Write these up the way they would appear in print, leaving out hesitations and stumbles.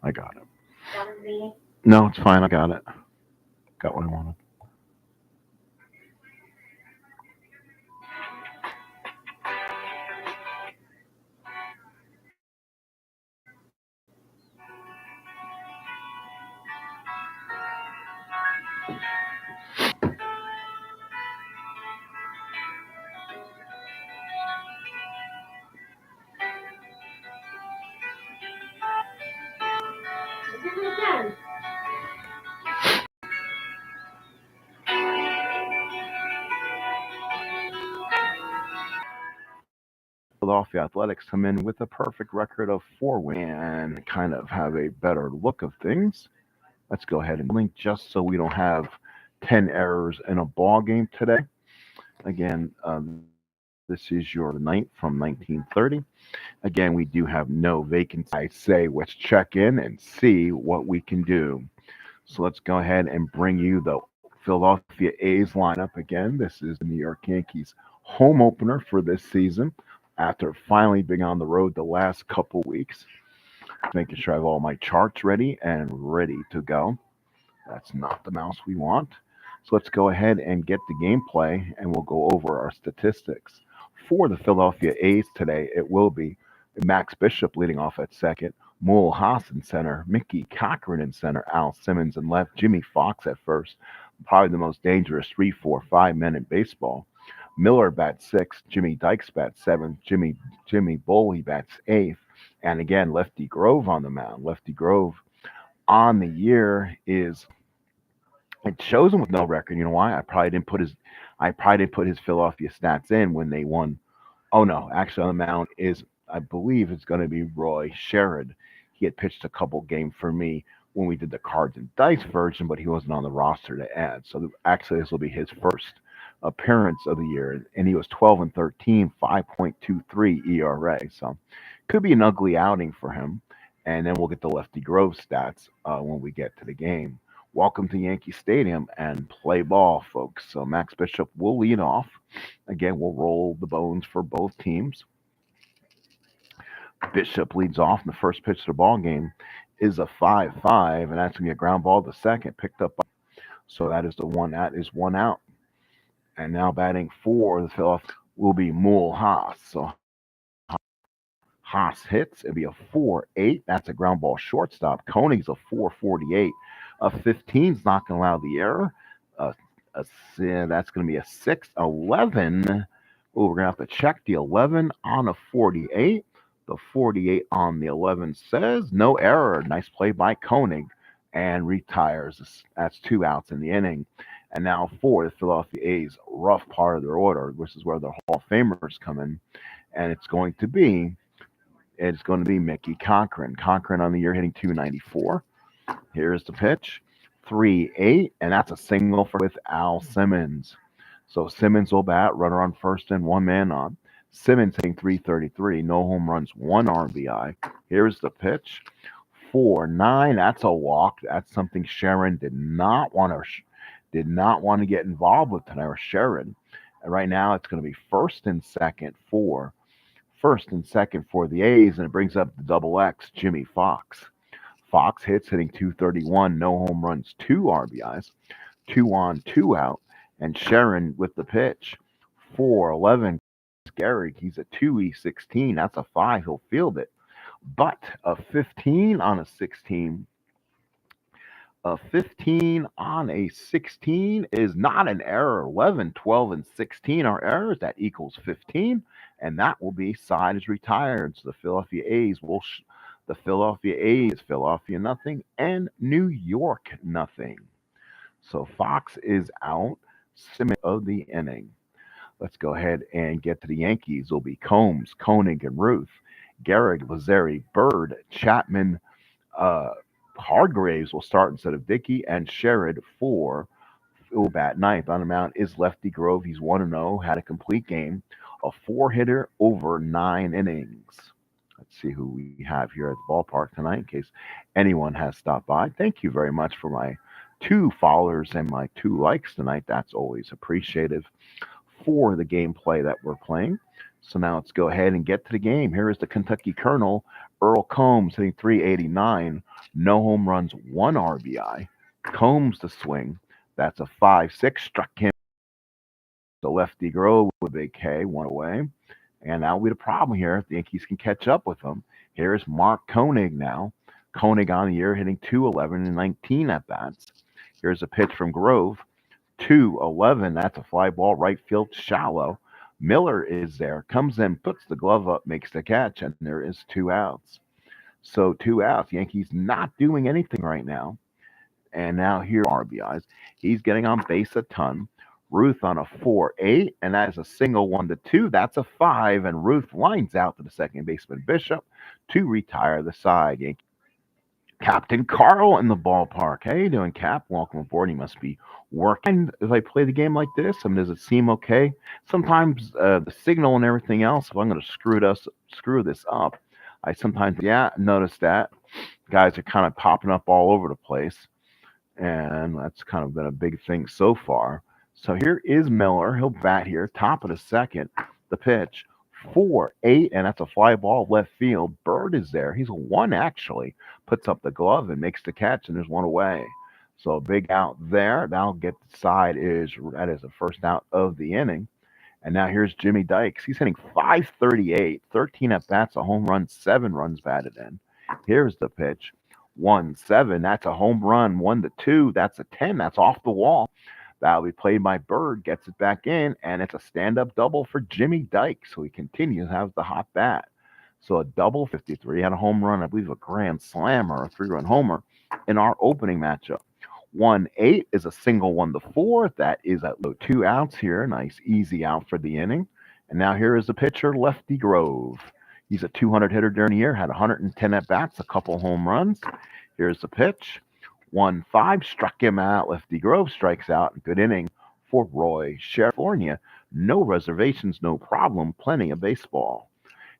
I got it. No, it's fine. I got it. Got what I wanted. Philadelphia Athletics come in with a perfect record of 4 wins and kind of have a better look of things. Let's go ahead and link just so we don't have 10 errors in a ball game today. Again, this is your ninth from 1930. Again, we do have no vacancy. I say let's check in and see what we can do. So let's go ahead and bring you the Philadelphia A's lineup again. This is the New York Yankees home opener for this season after finally being on the road the last couple weeks. Making sure I have all my charts ready and ready to go. That's not the mouse we want. So let's go ahead and get the gameplay and we'll go over our statistics. For the Philadelphia A's today, it will be Max Bishop leading off at second, Mool Haas in center, Mickey Cochran in center, Al Simmons in left, Jimmy Fox at first. Probably the most dangerous 3, 4, 5 men in baseball. Miller bats sixth, Jimmy Dykes bats seventh, Jimmy Boley bats eighth, and again Lefty Grove on the mound. Lefty Grove on the year is it shows him with no record. You know why? I probably didn't put his Philadelphia stats in when they won. Oh no, actually on the mound is I believe it's going to be Roy Sherid. He had pitched a couple games for me when we did the cards and dice version, but he wasn't on the roster to add. So actually, this will be his first appearance of the year, and he was 12 and 13, 5.23 ERA. So could be an ugly outing for him. And then we'll get the Lefty Grove stats when we get to the game. Welcome to Yankee Stadium and play ball, folks. So Max Bishop will lead off. Again, we'll roll the bones for both teams. Bishop leads off, and the first pitch of the ball game is a 5-5, and that's going to be a ground ball to second, picked up. So that is the one. That is one out. And now batting for the Philadelphia will be Mool Haas. So Haas hits. It'll be a 4-8. That's a ground ball shortstop. Konig's a 4.48. A 15 is not going to allow the error. Uh, that's going to be a 6-11. Oh, we're going to have to check the 11 on a 48. The 48 on the 11 says no error. Nice play by Koenig and retires. That's 2 outs in the inning. And now for the Philadelphia A's, rough part of their order, which is where the Hall of Famers come in. And it's going to be Mickey Cochran. Cochran on the year hitting 294. Here's the pitch. 3-8, and that's a single with Al Simmons. So Simmons will bat, runner on first and one man on. Simmons hitting 333, no home runs, one RBI. Here's the pitch. 4-9. That's a walk. That's something Sharon did not want to get involved with tonight, or Sherid. And right now it's going to be first and second for the A's, and it brings up the double X, Jimmy Fox. Fox hits, hitting 231, no home runs, two RBIs, 2 on, 2 out, and Sharon with the pitch. 4-11. Gehrig, he's a 2E16. That's a 5. He'll field it. But a 15 on a 16 is not an error. 11, 12, and 16 are errors. That equals 15, and that will be side is retired. So the Philadelphia A's, Philadelphia nothing, and New York nothing. So Fox is out. Simmons of the inning. Let's go ahead and get to the Yankees. It'll be Combs, Koenig, and Ruth. Gehrig, Lazeri, Bird, Chapman, uh, Hargraves will start instead of Dickey, and Sherid for will bat ninth. On the mound is Lefty Grove. He's 1-0, had a complete game, a four-hitter over 9 innings. Let's see who we have here at the ballpark tonight in case anyone has stopped by. Thank you very much for my 2 followers and my 2 likes tonight. That's always appreciative for the gameplay that we're playing. So now let's go ahead and get to the game. Here is the Kentucky Colonel, Earl Combs hitting 389. No home runs, one RBI. Combs the swing. That's a 5-6. Struck him. The lefty Grove with a big K, one away. And that'll be the problem here. The Yankees can catch up with them. Here's Mark Koenig now. Koenig on the year hitting 211 and 19 at bats. Here's a pitch from Grove. 211. That's a fly ball right field shallow. Miller is there, comes in, puts the glove up, makes the catch, and there is 2 outs. So 2 outs. Yankees not doing anything right now. And now here RBIs. He's getting on base a ton. Ruth on a 4-8, and that is a single 1-2. That's a 5, and Ruth lines out to the second baseman Bishop to retire the side. Yankee Captain Carl in the ballpark. How you doing, Cap? Welcome aboard. You must be working as I play the game like this. I mean, does it seem okay? Sometimes the signal and everything else. If I'm going to screw this up, I sometimes notice that guys are kind of popping up all over the place, and that's kind of been a big thing so far. So here is Miller. He'll bat here, top of the second. The pitch. 4-8, and that's a fly ball left field. Bird is there. He's a 1 actually. Puts up the glove and makes the catch, and there's 1 away. So a big out there. That'll get the side that is the first out of the inning. And now here's Jimmy Dykes. He's hitting 538, 13 at bats, a home run, 7 runs batted in. Here's the pitch. 1-7. That's a home run. 1-2. That's a 10. That's off the wall. That'll be played by Bird, gets it back in, and it's a stand-up double for Jimmy Dykes, so he continues to have the hot bat. So a double 53, had a home run, I believe a grand slam or a 3-run homer in our opening matchup. 1-8 is a single 1-4. That is at low 2 outs here. Nice easy out for the inning. And now here is the pitcher, Lefty Grove. He's a 200 hitter during the year, had 110 at-bats, a couple home runs. Here's the pitch. 1-5, struck him out. Lefty Grove strikes out. Good inning for Roy Sherid. California. No reservations, no problem. Plenty of baseball.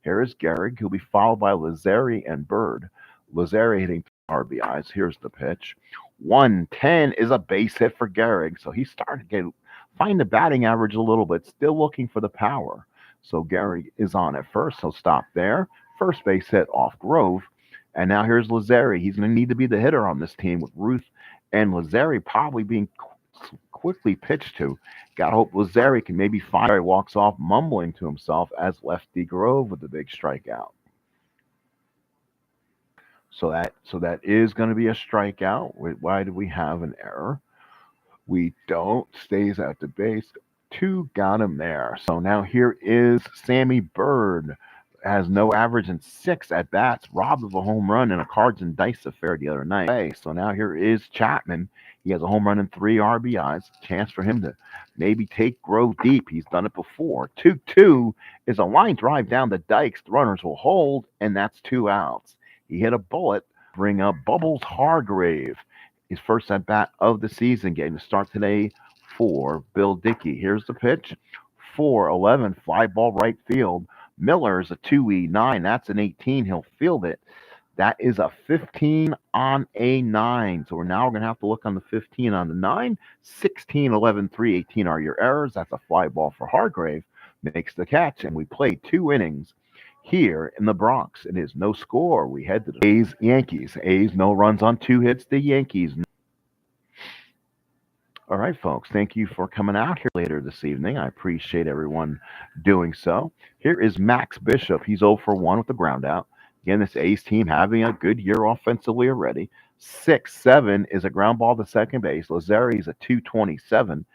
Here is Gehrig. He'll be followed by Lazzeri and Bird. Lazzeri hitting RBIs. Here's the pitch. 110 is a base hit for Gehrig. So he's starting to find the batting average a little bit. Still looking for the power. So Gehrig is on at first. He'll stop there. First base hit off Grove. And now here's Lazzeri. He's going to need to be the hitter on this team with Ruth and Lazzeri probably being quickly pitched to. Got to hope Lazzeri can maybe find. He walks off mumbling to himself as Lefty Grove with the big strikeout. So that is going to be a strikeout. Why do we have an error? We don't. Stays at the base. 2 got him there. So now here is Sammy Bird. Has no average in 6 at bats, robbed of a home run in a cards and dice affair the other night. So now here is Chapman. He has a home run and 3 RBIs. Chance for him to maybe take Grove deep. He's done it before. 2-2 is a line drive down the Dykes. The runners will hold, and that's 2 outs. He hit a bullet. Bring up Bubbles Hargrave. His first at bat of the season, getting to start today for Bill Dickey. Here's the pitch. 4-11, fly ball right field. Miller is a 2-9. That's an 18. He'll field it. That is a 15 on a 9. So we're now going to have to look on the 15 on the 9. 16, 11, 3, 18 are your errors. That's a fly ball for Hargrave. Makes the catch, and we play 2 innings here in the Bronx. It is no score. We head to the A's Yankees. A's no runs on 2 hits. The Yankees. All right, folks, thank you for coming out here later this evening. I appreciate everyone doing so. Here is Max Bishop. He's 0 for 1 with the ground out. Again, this A's team having a good year offensively already. 6-7 is a ground ball to second base. Lazzeri is a 227.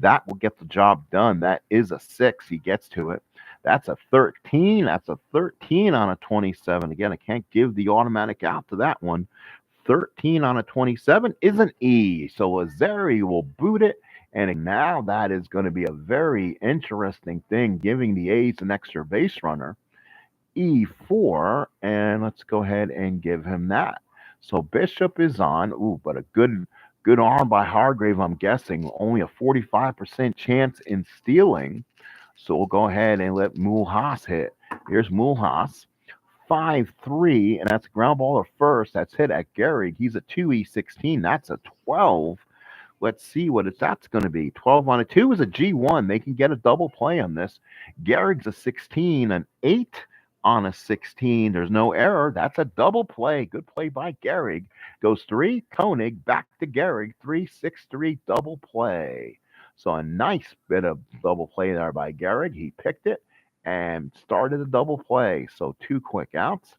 That will get the job done. That is a 6. He gets to it. That's a 13. That's a 13 on a 27. Again, I can't give the automatic out to that one. 13 on a 27 is an E. So Lazzeri will boot it. And now that is going to be a very interesting thing, giving the A's an extra base runner. E4. And let's go ahead and give him that. So Bishop is on. Ooh, but a good arm by Hargrave, I'm guessing. Only a 45% chance in stealing. So we'll go ahead and let Mulhas hit. Here's Mulhas. 5-3, and that's a ground ball to first. That's hit at Gehrig. He's a 2E16. That's a 12. Let's see what that's going to be. 12 on a 2 is a G1. They can get a double play on this. Gehrig's a 16, an 8 on a 16. There's no error. That's a double play. Good play by Gehrig. Goes 3, Koenig, back to Gehrig. 3-6-3 double play. So a nice bit of double play there by Gehrig. He picked it and started a double play. So 2 quick outs.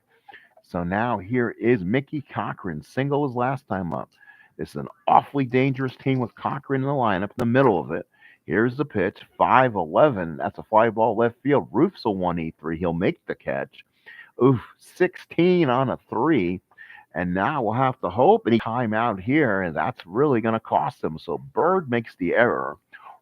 So now here is Mickey Cochran. Single as last time up. This is an awfully dangerous team with Cochran in the lineup in the middle of it. Here's the pitch. 5-11. That's a fly ball left field. Roof's a 1-3. He'll make the catch. Oof, 16 on a 3. And now we'll have to hope any time out here, and that's really going to cost them. So Bird makes the error.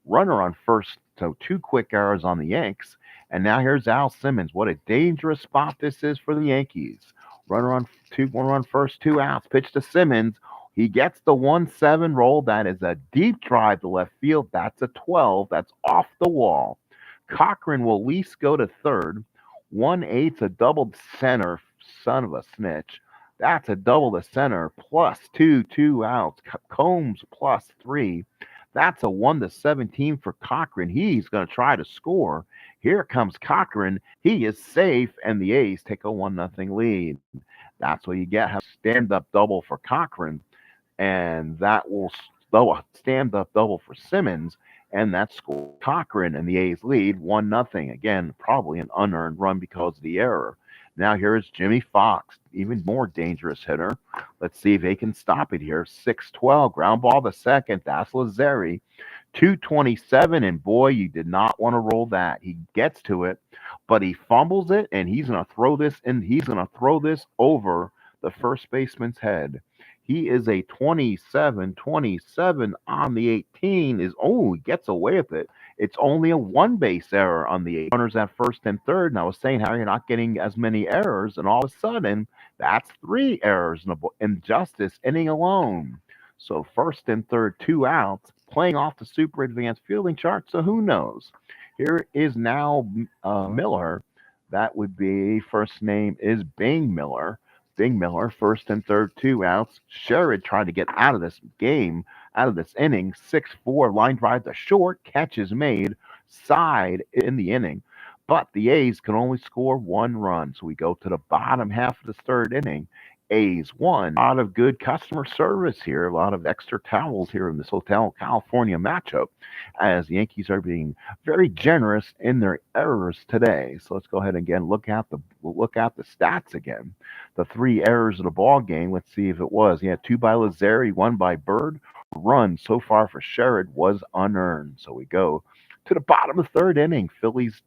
Runner on first, so 2 quick errors on the Yanks. And now here's Al Simmons. What a dangerous spot this is for the Yankees. Runner on first, 2 outs. Pitch to Simmons. He gets the 1-7 roll. That is a deep drive to left field. That's a 12. That's off the wall. Cochran will at least go to third. 1-8's a doubled center. Son of a snitch. That's a double to center. Plus 2 outs. Combs plus 3. That's a 1-17 for Cochran. He's going to try to score. Here comes Cochran. He is safe, and the A's take a 1-0 lead. That's what you get. Have stand-up double for Cochran, and that will stand-up double for Simmons, and that score Cochran and the A's lead 1-0. Again, probably an unearned run because of the error. Now here is Jimmy Fox, even more dangerous hitter. Let's see if they can stop it here. 6-12, ground ball to second. That's Lazzeri. 2-27, and boy, you did not want to roll that. He gets to it, but he fumbles it, and he's going to throw this, and he's going to throw this over the first baseman's head. He is a 27 on the 18. He gets away with it. It's only a 1 base error on the 8 runners at first and third. And I was saying how you're not getting as many errors, and all of a sudden, that's 3 errors in just this inning alone. So first and third, 2 outs, playing off the super advanced fielding chart. So who knows? Here is now Miller. That would be first name is Bing Miller. Bing Miller, first and third, 2 outs. Sherid trying to get out of this game, out of this inning. 6-4, line drive to short, catch is made, side in the inning. But the A's can only score 1 run. So we go to the bottom half of the third inning. A's 1. A lot of good customer service here, a lot of extra towels here in this Hotel California matchup, as the Yankees are being very generous in their errors today. So let's go ahead and again look at the stats again. The 3 errors of the ball game. Let's see if it was. He had 2 by Lazzeri, 1 by Bird. Run so far for Sherid was unearned. So we go to the bottom of the third inning. Phillies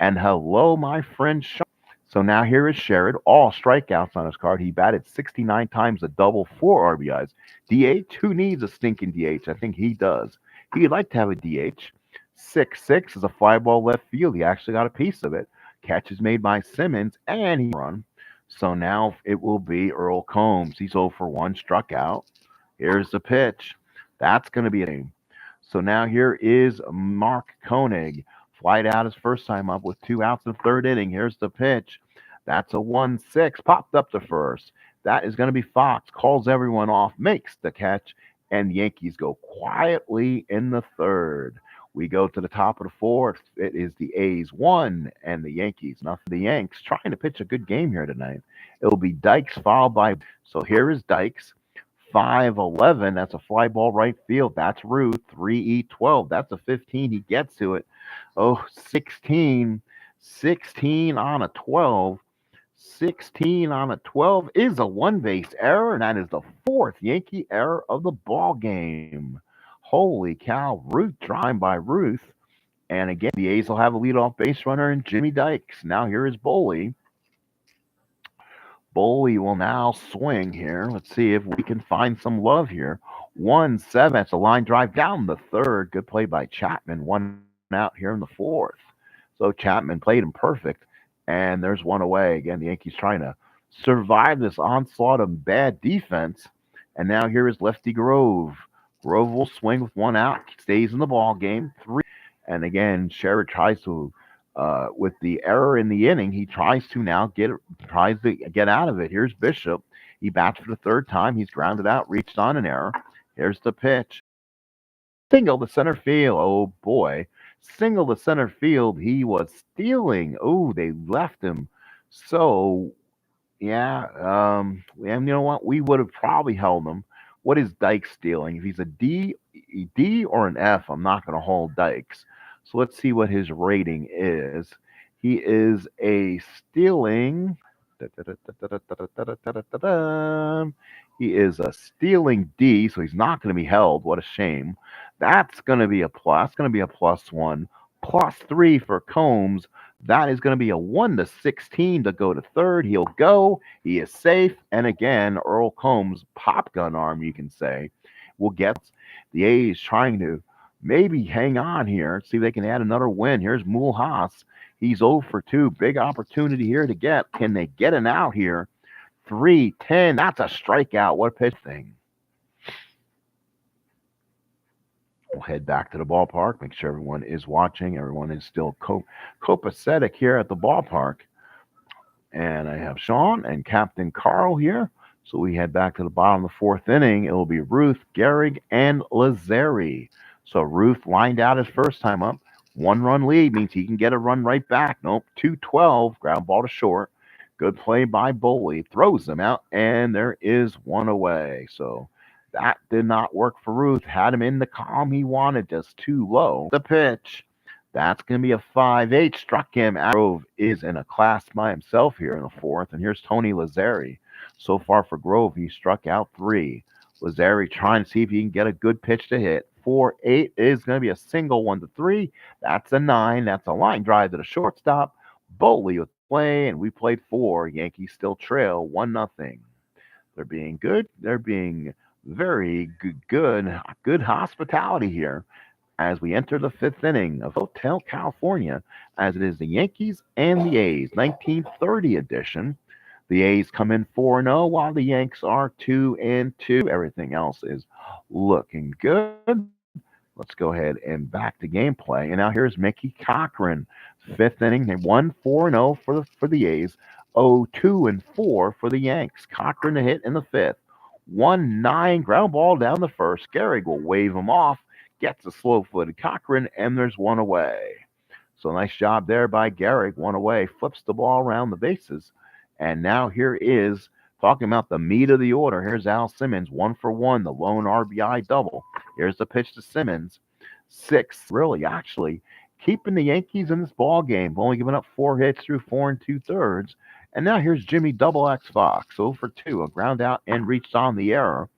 and hello, my friend Sean. So now here is Sherid, all strikeouts on his card. He batted 69 times, a double, 4 RBIs. DH, who needs a stinking DH? I think he does. He'd like to have a DH. 6-6 is a fly ball left field. He actually got a piece of it. Catch is made by Simmons, and he run. So now it will be Earl Combs. He's 0 for 1, struck out. Here's the pitch. That's going to be a game. So now here is Mark Koenig. Flied out his first time up with 2 outs in the third inning. Here's the pitch. That's a 1-6. Popped up to first. That is going to be Fox. Calls everyone off. Makes the catch. And the Yankees go quietly in the third. We go to the top of the fourth. It is the A's 1 and the Yankees. Now for the Yanks, trying to pitch a good game here tonight. It'll be Dykes followed by. So here is Dykes. 5-11. That's a fly ball right field. That's Ruth. 3-12. That's a 15. He gets to it. 16 on a 12. 16 on a 12 is a 1 base error, and that is the 4th Yankee error of the ball game. Holy cow. Ruth drive by Ruth. And again, the A's will have a leadoff base runner in Jimmy Dykes. Now here is Boley. Boley will now swing here. Let's see if we can find some love here. 1-7. That's a line drive down the third. Good play by Chapman. 1 out here in the 4th. So Chapman played him perfect. And there's 1 away. Again, the Yankees trying to survive this onslaught of bad defense. And now here is lefty Grove. Grove will swing with 1 out. Stays in the ball game. 3. And again, Sherid tries to with the error in the inning, he tries to get out of it. Here's Bishop. He bats for the 3rd time. He's grounded out, reached on an error. Here's the pitch. Single to center field. Oh boy. Single to center field. He was stealing. Oh, they left him. So yeah, and you know what? We would have probably held him. What is Dykes stealing? If he's a D or an F, I'm not going to hold Dykes. So let's see what his rating is. He is a stealing. He is a stealing D, so he's not going to be held. What a shame. That's going to be a plus. That's going to be a plus one. Plus three for Combs. That is going to be a 1 to 16 to go to third. He'll go. He is safe. And again, Earl Combs, pop gun arm, you can say, will get the A's trying to maybe hang on here, see if they can add another win. Here's Mool Haas. He's 0 for 2. Big opportunity here to get. Can they get an out here? 3-10. That's a strikeout. What a pitch thing. We'll head back to the ballpark, make sure everyone is watching. Everyone is still copacetic here at the ballpark. And I have Sean and Captain Carl here. So we head back to the bottom of the fourth inning. It will be Ruth, Gehrig, and Lazzeri. So Ruth lined out his first time up. 1-run lead means he can get a run right back. Nope, 2-12. Ground ball to short. Good play by Boley. Throws them out, and there is one away. So that did not work for Ruth. Had him in the column he wanted, just too low. The pitch. That's going to be a 5-8. Struck him. Grove is in a class by himself here in the fourth. And here's Tony Lazzeri. So far for Grove, he struck out 3. Lazzeri trying to see if he can get a good pitch to hit. 4-8 is going to be a single 1-3. That's a 9. That's a line drive to the shortstop. Boley with play, and we played 4. Yankees still trail 1-0. They're being good. They're being very good hospitality here as we enter the fifth inning of Hotel California, as it is the Yankees and the A's, 1930 edition. The A's come in 4-0, while the Yanks are 2-2. Everything else is looking good. Let's go ahead and back to gameplay. And now here's Mickey Cochran, fifth inning. They won 4-0 for the A's, 0-2-4 for the Yanks. Cochran to hit in the fifth. 1-9 ground ball down the first. Gehrig will wave him off. Gets a slow-footed Cochran, and there's one away. So nice job there by Gehrig. One away, flips the ball around the bases. And now here is, talking about the meat of the order, here's Al Simmons, 1 for 1, the lone RBI double. Here's the pitch to Simmons. 6, really, actually, keeping the Yankees in this ball game, only giving up 4 hits through 4 2/3. And now here's Jimmy Double X Fox, 0 for 2, a ground out and reached on the error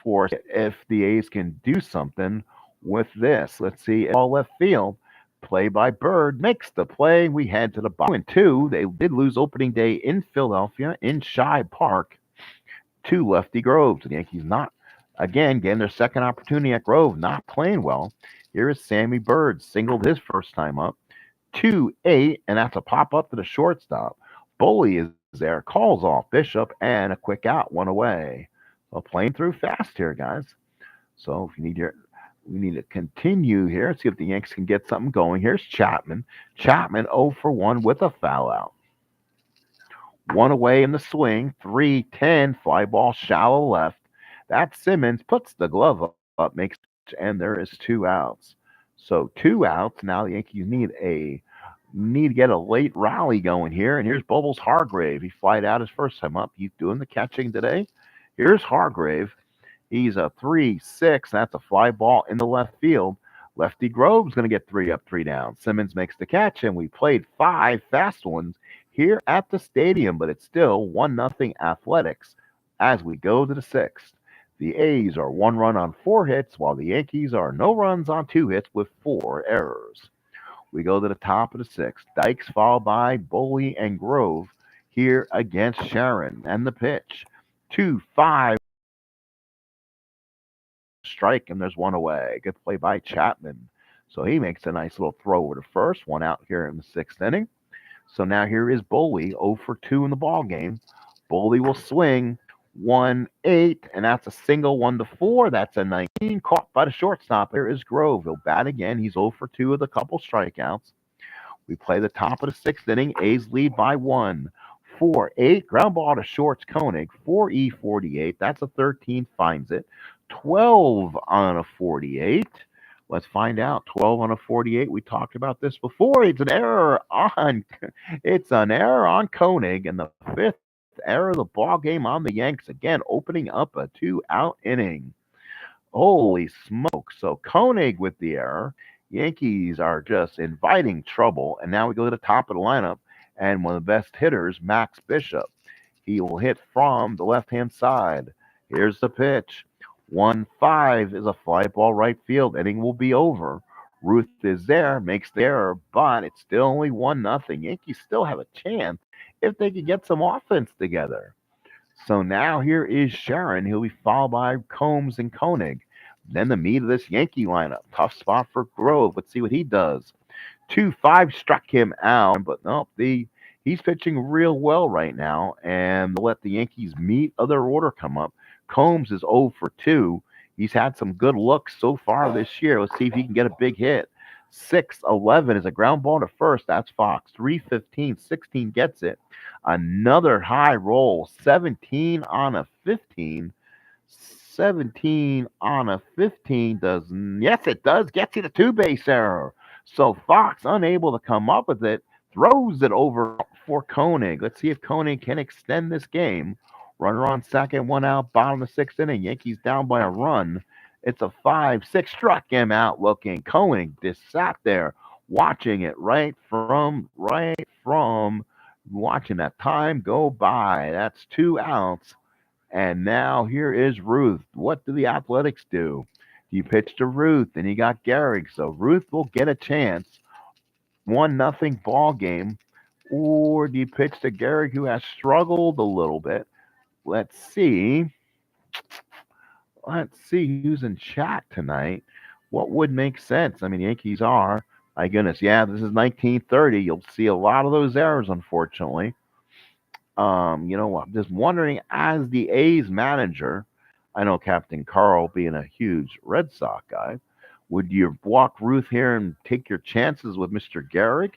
for if the A's can do something with this. Let's see, all left field. Play by Bird makes the play. We head to the bottom 2. They did lose opening day in Philadelphia in Shibe Park to Lefty Grove. The Yankees not, again, getting their second opportunity at Grove, not playing well. Here is Sammy Bird, singled his first time up. 2-8, and that's a pop up to the shortstop. Boley is there, calls off Bishop, and a quick out, one away. So playing through fast here, guys. So if you need we need to continue here. See if the Yanks can get something going. Here's Chapman. Chapman 0 for 1 with a foul out. One away in the swing. 3-10. Fly ball shallow left. That Simmons puts the glove up, makes, and there is 2 outs. So 2 outs. Now the Yankees need to get a late rally going here. And here's Bubbles Hargrave. He flied out his first time up. He's doing the catching today. Here's Hargrave. He's a 3-6. That's a fly ball in the left field. Lefty Grove's going to get 3 up, 3 down. Simmons makes the catch, and we played 5 fast ones here at the stadium, but it's still 1-0 Athletics as we go to the 6th. The A's are 1 run on 4 hits, while the Yankees are no runs on 2 hits with 4 errors. We go to the top of the 6th. Dykes followed by Boley and Grove here against Sharon. And the pitch. 2-5. Strike, and there's one away. Good play by Chapman. So he makes a nice little throw over to first. 1 out here in the 6th inning. So now here is Boley, 0 for 2 in the ball game. Boley will swing. 1-8, and that's a single 1-4. That's a 19, caught by the shortstop. There is Grove. He'll bat again. He's 0 for 2 with a couple strikeouts. We play the top of the 6th inning. A's lead by 1. 4-8, ground ball to shorts Koenig. 4E48. That's a 13, finds it. 12 on a 48. Let's find out. 12 on a 48. We talked about this before. It's an error on Koenig, and the fifth error of the ball game on the Yanks again, opening up a 2-out inning. Holy smoke! So Koenig with the error. Yankees are just inviting trouble, and now we go to the top of the lineup, and one of the best hitters, Max Bishop. He will hit from the left hand side. Here's the pitch. 1-5 is a fly ball right field. Inning will be over. Ruth is there, makes the error, but it's still only 1-0. Yankees still have a chance if they could get some offense together. So now here is Sharon. He'll be followed by Combs and Koenig. Then the meat of this Yankee lineup. Tough spot for Grove. Let's see what he does. 2-5 struck him out, but nope, he's pitching real well right now, and they'll let the Yankees meet other order come up. Combs is 0 for 2. He's had some good looks so far this year. Let's see if he can get a big hit. 6-11 is a ground ball to first. That's Fox. 3-15, 16 gets it. Another high roll. 17 on a 15. 17 on a 15 does, yes, it does, gets you the two base error. So Fox, unable to come up with it, throws it over for Koenig. Let's see if Koenig can extend this game. Runner on second, one out, bottom of the sixth inning. Yankees down by a run. It's a 5-6, struck him out looking. Koenig just sat there watching it right from watching that time go by. That's 2 outs. And now here is Ruth. What do the Athletics do? You pitch to Ruth, and you got Gehrig. So Ruth will get a chance. 1-0 ball game. Or do you pitch to Gehrig, who has struggled a little bit? Let's see. Let's see who's in chat tonight. What would make sense? I mean, Yankees are. My goodness, yeah, this is 1930. You'll see a lot of those errors, unfortunately. I'm just wondering, as the A's manager, I know Captain Carl being a huge Red Sox guy, would you walk Ruth here and take your chances with Mr. Gehrig,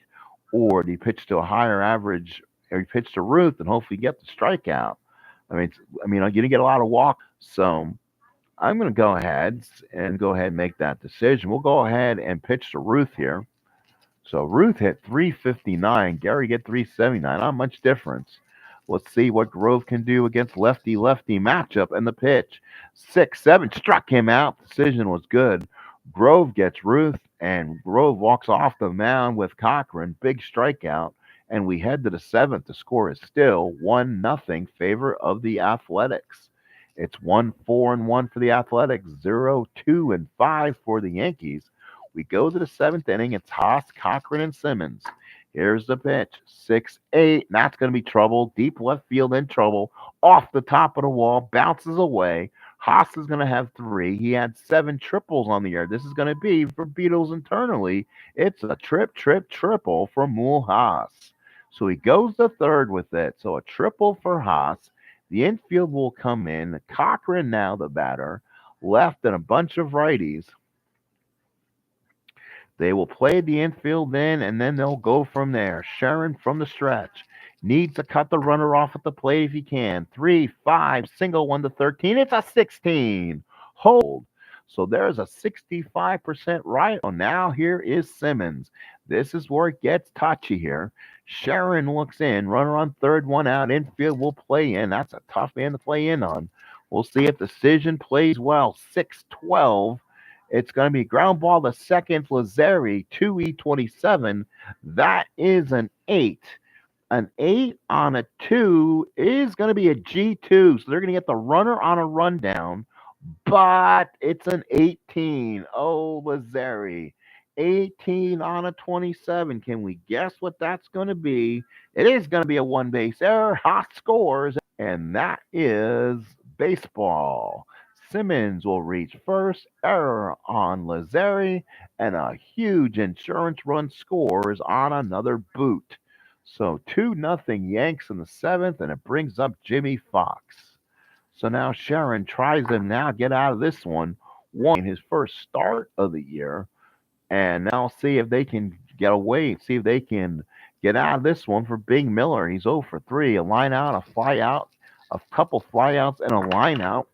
or do you pitch to a higher average, or you pitch to Ruth and hopefully get the strikeout? You're gonna get a lot of walks, so I'm gonna go ahead and make that decision. We'll go ahead and pitch to Ruth here. So Ruth hit 359, Gary get 379. Not much difference. Let's see what Grove can do against lefty-lefty matchup and the pitch. 6-7 struck him out. Decision was good. Grove gets Ruth, and Grove walks off the mound with Cochran. Big strikeout. And we head to the seventh. The score is still 1-0 favor of the Athletics. It's 1-4-1 for the Athletics, 0-2-5 for the Yankees. We go to the seventh inning. It's Haas, Cochran, and Simmons. Here's the pitch. 6-8. That's going to be trouble. Deep left field in trouble. Off the top of the wall. Bounces away. Haas is going to have 3. He had 7 triples on the year. This is going to be for Beatles internally. It's a triple for Mool Haas. So he goes to third with it. So a triple for Haas. The infield will come in. Cochran now the batter. Left and a bunch of righties. They will play the infield then, and then they'll go from there. Sharon from the stretch. Needs to cut the runner off at the plate if he can. 3-5, single 1-13. It's a 16. Hold. So there's a 65% right. Oh, now here is Simmons. This is where it gets touchy here. Sharon looks in. Runner on third, one out. Infield will play in. That's a tough man to play in on. We'll see if decision plays well. 6-12. It's going to be ground ball to second, Lazzeri, 2E27. That is an 8. An 8 on a 2 is going to be a G2. So they're going to get the runner on a rundown, but it's an 18. Oh, Lazzeri. 18 on a 27. Can we guess what that's going to be? It is going to be a one base error. Hot scores, and that is baseball. Simmons will reach first, error on Lazzeri, and a huge insurance run scores on another boot. So 2-0 Yanks in the seventh, and it brings up Jimmy Fox. So now Sharon tries to now get out of this one. One, his first start of the year, and now see if they can get away, see if they can get out of this one for Big Miller. He's 0 for 3, a line out, a fly out, a couple fly outs, and a line out.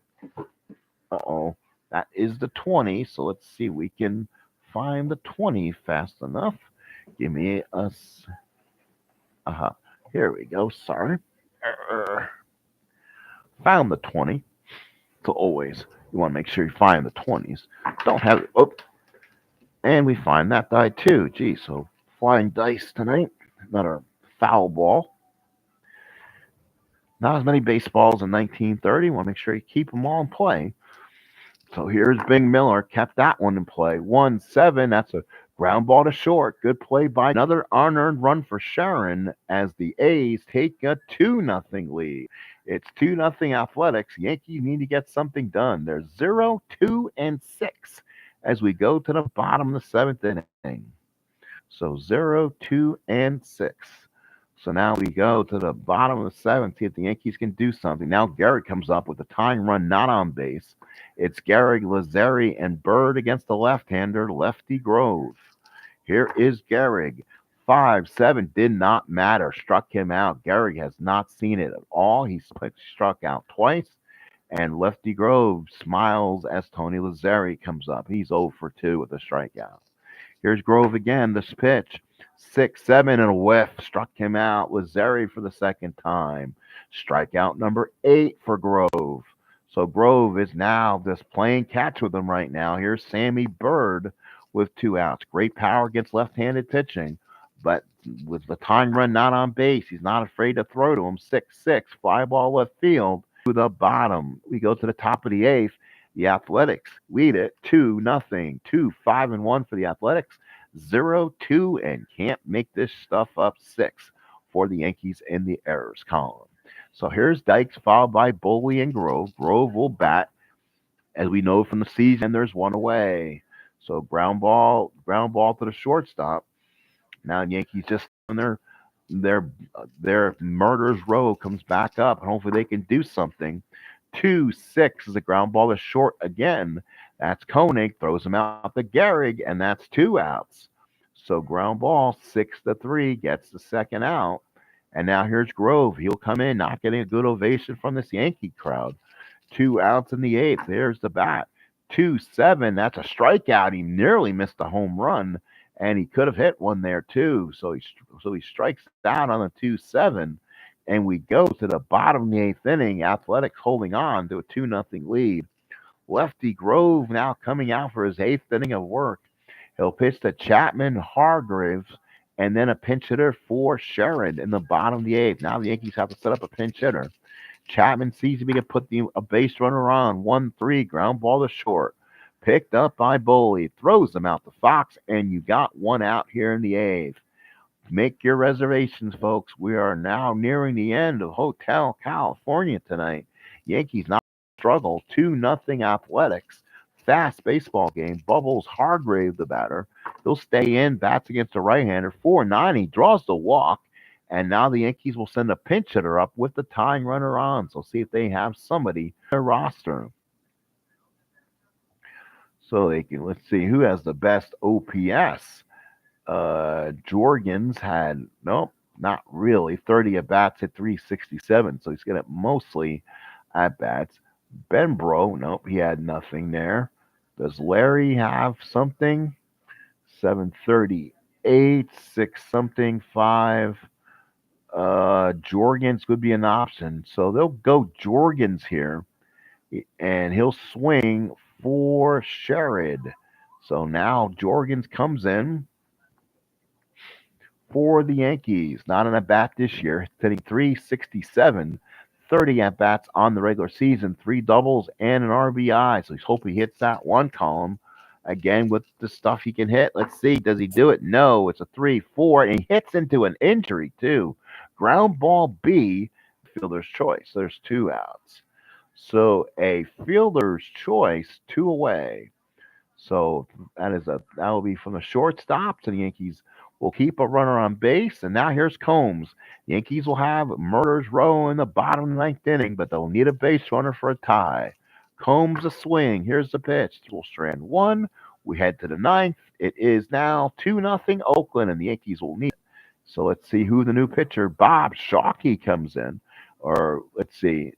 Uh-oh. That is the 20. So let's see. We can find the 20 fast enough. Give me uh-huh. Here we go. Sorry. Uh, Found the 20. So always, you want to make sure you find the 20s. Don't have it. Oh, and we find that die too. Gee, so flying dice tonight. Another foul ball. Not as many baseballs in 1930. Want to make sure you keep them all in play. So here's Bing Miller, kept that one in play. 1-7. That's a ground ball to short. Good play by another unearned run for Sharon as the A's take a 2-0 lead. It's 2-0 Athletics. Yankees need to get something done. They're 0-2-6 as we go to the bottom of the seventh inning. So 0-2-6. So now we go to the bottom of the seventh, see if the Yankees can do something. Now Gehrig comes up with the tying run not on base. It's Gehrig, Lazzeri, and Bird against the left-hander, Lefty Grove. Here is Gehrig. 5-7 did not matter. Struck him out. Gehrig has not seen it at all. He's struck out twice. And Lefty Grove smiles as Tony Lazzeri comes up. He's 0 for 2 with a strikeout. Here's Grove again. This pitch. 6-7 and a whiff. Struck him out. Lazzeri for the second time. Strikeout number 8 for Grove. So Grove is now just playing catch with him right now. Here's Sammy Bird with 2 outs. Great power against left-handed pitching. But with the tying run not on base, he's not afraid to throw to him. 6-6. Fly ball left field to the bottom. We go to the top of the eighth. The Athletics lead it 2-0. 2-5-1 for the Athletics. 0-2 and can't make this stuff up. 6 for the Yankees in the errors column. So here's Dykes followed by Boley and Grove. Grove will bat, as we know from the season. And there's one away. So ground ball to the shortstop. Now the Yankees just on their murderers row comes back up, and hopefully they can do something. 2-6 is a ground ball to short again. That's Koenig, throws him out to Gehrig, and that's 2 outs. So ground ball 6-3 gets the second out. And now here's Grove. He'll come in, not getting a good ovation from this Yankee crowd. 2 outs in the eighth. There's the bat. 2-7. That's a strikeout. He nearly missed a home run, and he could have hit one there too. So he strikes out on a 2-7. And we go to the bottom of the eighth inning. Athletics holding on to a 2-0 lead. Lefty Grove now coming out for his eighth inning of work. He'll pitch to Chapman, Hargreaves, and then a pinch hitter for Sherid in the bottom of the eighth. Now the Yankees have to set up a pinch hitter. Chapman sees if he can put a base runner on. 1-3, ground ball to short. Picked up by Boley. Throws them out to Fox, and you got 1 out here in the eighth. Make your reservations, folks. We are now nearing the end of Hotel California tonight. Yankees not struggle. 2-0 Athletics. Fast baseball game. Bubbles Hargrave, the batter. He'll stay in. Bats against the right-hander. 4-9. He draws the walk. And now the Yankees will send a pinch hitter up with the tying runner on. So see if they have somebody in their roster. So they can, let's see, who has the best OPS? Jorgens had, nope, not really. 30 at bats at 367. So he's getting mostly at bats. Benbro, nope, he had nothing there. Does Larry have something? 738, 6 something, 5. Jorgens could be an option. So they'll go Jorgens here. And he'll swing for Sherid. So now Jorgens comes in for the Yankees. Not an at bat this year, hitting 367, 30 at bats on the regular season, 3 doubles and an RBI. So he's hoping he hits that one column again with the stuff he can hit. Let's see, does he do it? No, it's a 3-4, and he hits into an injury too. Ground ball B, fielder's choice. There's 2 outs. So a fielder's choice, 2 away. So that will be from the shortstop. So the Yankees will keep a runner on base. And now here's Combs. The Yankees will have murderers row in the bottom of the ninth inning, but they'll need a base runner for a tie. Combs a swing. Here's the pitch. We'll strand 1. We head to the ninth. It is now 2-0 Oakland, and the Yankees will need. So let's see who the new pitcher, Bob Shockey, comes in. Or let's see.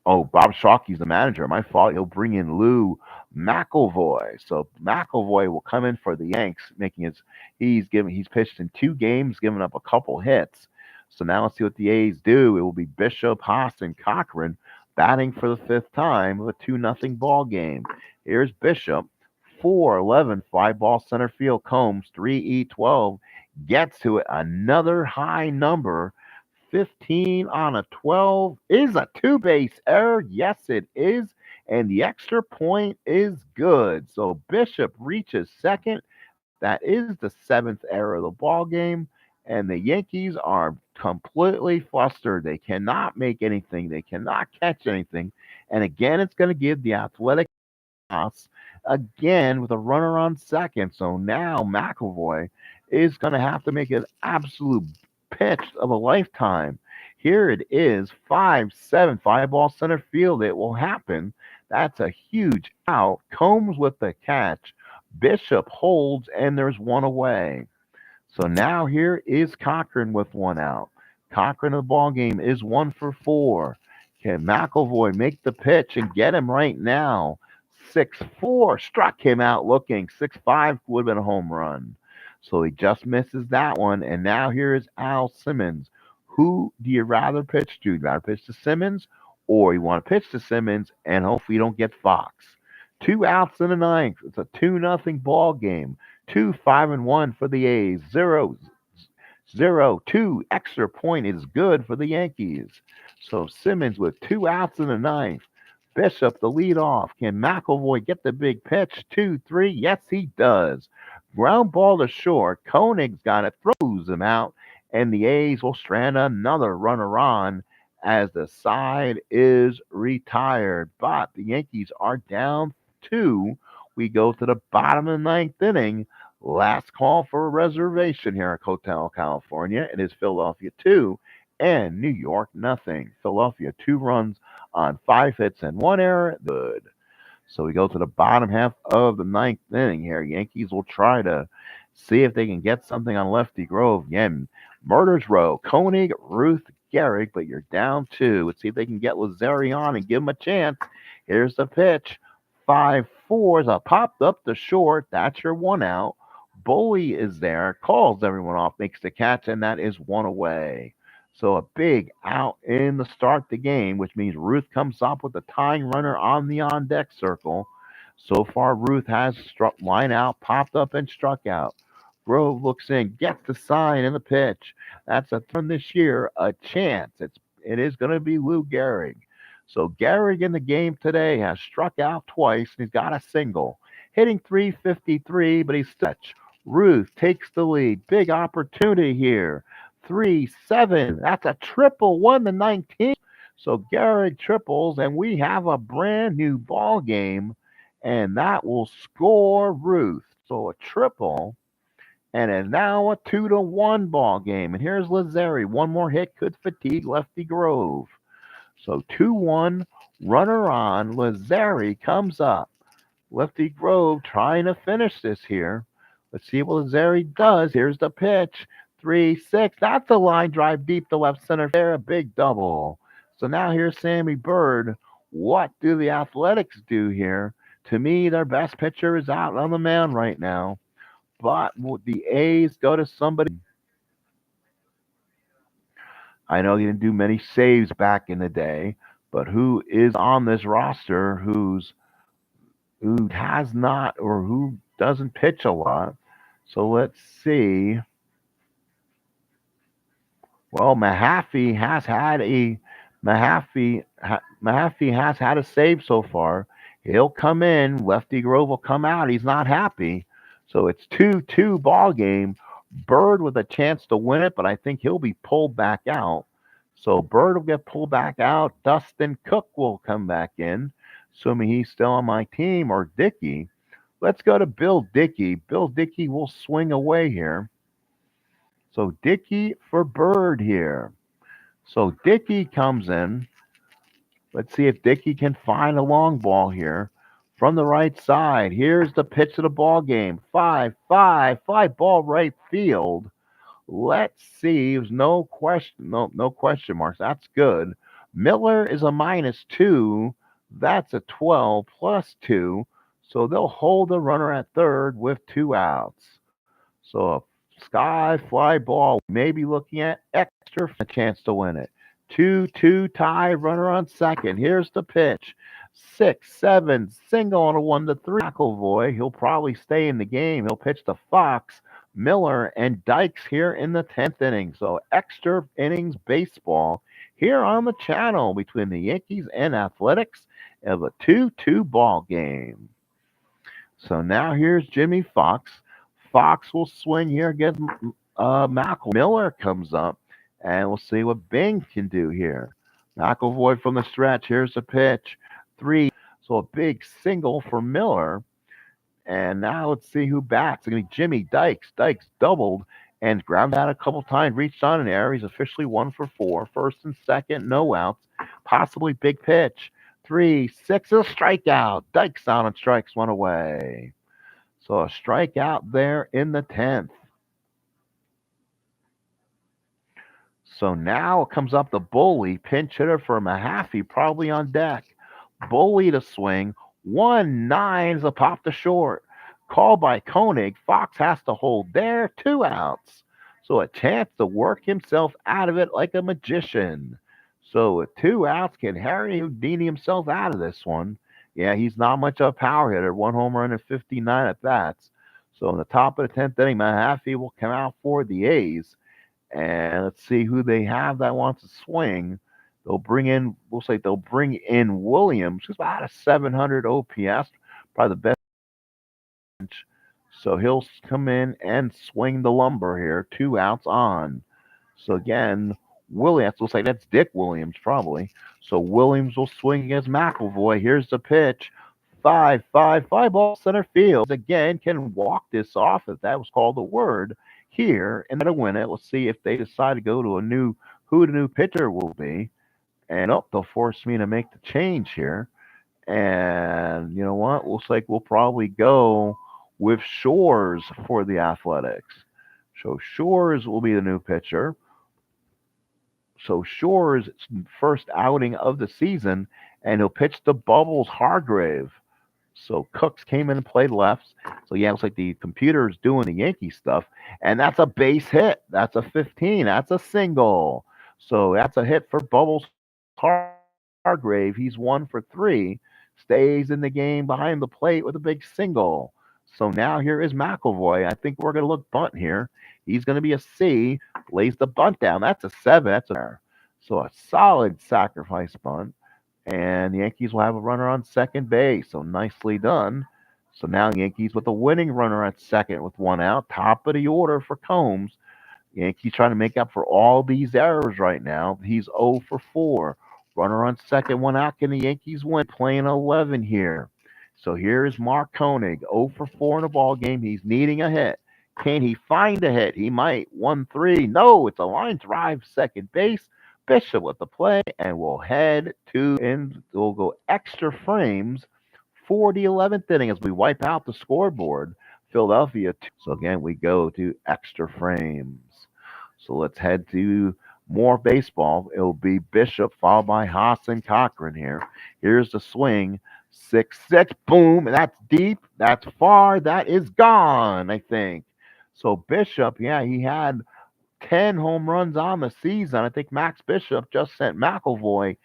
Oh, Bob Shockey's the manager. My fault. He'll bring in Lou McElvoy. So McElvoy will come in for the Yanks, making he's pitched in 2 games, giving up a couple hits. So now let's see what the A's do. It will be Bishop, Haas, and Cochran batting for the fifth time with a 2-0 ball game. Here's Bishop, 4-11, fly ball center field. Combs, 3-12, gets to it. Another high number. 15 on a 12 is a two-base error. Yes, it is. And the extra point is good. So Bishop reaches second. That is the seventh error of the ball game. And the Yankees are completely flustered. They cannot make anything. They cannot catch anything. And again, it's going to give the Athletic us again with a runner on second. So now McAvoy is going to have to make an absolute pitch of a lifetime. Here it is, 5-7, five ball center field. It will happen. That's a huge out. Combs with the catch. Bishop holds, and there's one away. So now here is Cochran with one out. Cochran of the ball game is 1 for 4. Can McElvoy make the pitch and get him right now? 6-4 struck him out looking. 6-5 would have been a home run. So he just misses that one. And now here is Al Simmons. Who do you rather pitch to? Do you rather pitch to Simmons, or you want to pitch to Simmons and hopefully you don't get Fox? 2 outs in the ninth. It's a 2-0 ball game. 2-5-1 for the A's. 0-0-2 extra point is good for the Yankees. So Simmons with 2 outs in the ninth. Bishop the lead off. Can McElvoy get the big pitch? 2-3. Yes, he does. Ground ball to short. Koenig's got it. Throws him out. And the A's will strand another runner on as the side is retired. But the Yankees are down 2. We go to the bottom of the ninth inning. Last call for a reservation here at Hotel California. It is Philadelphia 2 and New York nothing. Philadelphia 2 runs on 5 hits and 1 error. Good. So we go to the bottom half of the ninth inning here. Yankees will try to see if they can get something on Lefty Grove. Again, Murders Row, Koenig, Ruth, Gehrig, but you're down 2. Let's see if they can get Lazari on and give him a chance. Here's the pitch. 5-4 is a popped up to short. That's your 1 out. Bully is there, calls everyone off, makes the catch, and that is 1 away. So a big out in the start the game, which means Ruth comes up with the tying runner on the on deck circle. So far, Ruth has struck line out, popped up, and struck out. Grove looks in, gets the sign in the pitch. That's a turn this year, a chance. It is going to be Lou Gehrig. So Gehrig in the game today has struck out twice, and he's got a single. Hitting .353, but he's stretch. Ruth takes the lead. Big opportunity here. 3-7. That's a triple. 1-19. So Gehrig triples, and we have a brand new ball game, and that will score Ruth. So a triple, and it's now a 2-1 ball game. And here's Lazari. One more hit could fatigue Lefty Grove. So 2-1, runner on. Lazari comes up. Lefty Grove trying to finish this here. Let's see what Lazari does. Here's the pitch. 3-6. That's a line drive deep to left center there. A big double. So now here's Sammy Bird. What do the Athletics do here? To me, their best pitcher is out on the mound right now. But will the A's go to somebody? I know he didn't do many saves back in the day, but who is on this roster who has not or who doesn't pitch a lot? So let's see. Well, Mahaffey has had a save so far. He'll come in. Lefty Grove will come out. He's not happy. So it's 2-2 ball game. Bird with a chance to win it, but I think he'll be pulled back out. So Bird will get pulled back out. Dustin Cook will come back in, assuming he's still on my team, or Dickey. Let's go to Bill Dickey. Bill Dickey will swing away here. So Dickey for Bird here. So Dickey comes in. Let's see if Dickey can find a long ball here from the right side. Here's the pitch of the ball game. 5-5, fly ball right field. Let's see. There's no question marks. That's good. Miller is a -2. That's a 12 +2. So they'll hold the runner at third with 2 outs. So a sky fly ball, maybe looking at extra for a chance to win it. 2-2 tie, runner on second. Here's the pitch. 6-7 single on a 1-3. McElroy, he'll probably stay in the game. He'll pitch to Fox, Miller, and Dykes here in the 10th inning. So extra innings baseball here on the channel between the Yankees and Athletics of a 2-2 ball game. So now here's Jimmy Fox. Fox will swing here against McElroy. Miller comes up, and we'll see what Bing can do here. McElroy from the stretch. Here's the pitch. 3. So a big single for Miller. And now let's see who bats. It's going to be Jimmy Dykes. Dykes doubled and grounded out a couple times, reached on an error. He's officially 1 for 4. First and second, no outs. Possibly big pitch. 3-6, a strikeout. Dykes out and strikes one away. So a strikeout there in the 10th. So now it comes up the Bully, pinch hitter for Mahaffey, probably on deck. Bully to swing. 1-9 is a pop to short. Called by Koenig. Fox has to hold there. 2 outs. So a chance to work himself out of it like a magician. So with 2 outs, can Harry Houdini himself out of this one? Yeah, he's not much of a power hitter. 1 home run and 59 at bats. So in the top of the 10th inning, Mahaffey will come out for the A's. And let's see who they have that wants to swing. They'll bring in Williams, who's about a 700 OPS, probably the best. So he'll come in and swing the lumber here. 2 outs on. So again, Williams, looks like that's Dick Williams probably. So Williams will swing against McElroy. Here's the pitch. 5-5 ball center field. Again, can walk this off if that was called a word here and to win it. Let's see if they decide to go to who the new pitcher will be. And they'll force me to make the change here. And you know what? Looks like we'll probably go with Shores for the Athletics. So Shores will be the new pitcher. So Shores' first outing of the season, and he'll pitch to Bubbles Hargrave. So Cooks came in and played left. So yeah, it looks like the computer's doing the Yankee stuff. And that's a base hit. That's a 15. That's a single. So that's a hit for Bubbles Hargrave. He's 1 for 3. Stays in the game behind the plate with a big single. So now here is McElroy. I think we're going to look bunt here. He's going to be a C. Lays the bunt down. That's a 7. That's a so a solid sacrifice bunt. And the Yankees will have a runner on second base. So nicely done. So now the Yankees with a winning runner at second with 1 out. Top of the order for Combs. Yankees trying to make up for all these errors right now. He's 0 for 4. Runner on second, 1 out. Can the Yankees win? Playing 11 here. So here is Mark Koenig, 0 for 4 in a ball game. He's needing a hit. Can he find a hit? He might. 1-3. No, it's a line drive, second base. Bishop with the play, and we'll head to and we'll go extra frames for the 11th inning as we wipe out the scoreboard. Philadelphia. So again, we go to extra frames. So let's head to more baseball. It'll be Bishop followed by Haas and Cochran here. Here's the swing. 6-6. Boom. And that's deep. That's far. That is gone, I think. So Bishop, yeah, he had 10 home runs on the season. I think Max Bishop just sent McElroy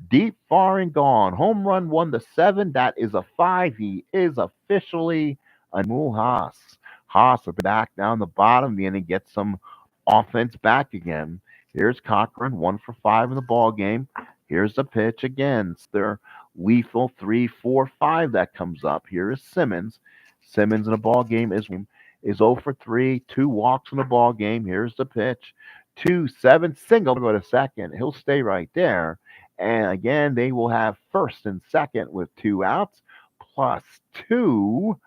deep, far, and gone. Home run 1-7. That is a 5. He is officially a Mool Haas. Haas will be back down the bottom of the inning, get some offense back again. Here's Cochran, 1 for 5 in the ball game. Here's the pitch again. It's their lethal 3-4-5 that comes up. Here is Simmons. Simmons in a ball game is 0 for 3, 2 walks in the ball game. Here's the pitch. 2-7 single to go to second. He'll stay right there. And again, they will have first and second with 2 outs plus 2.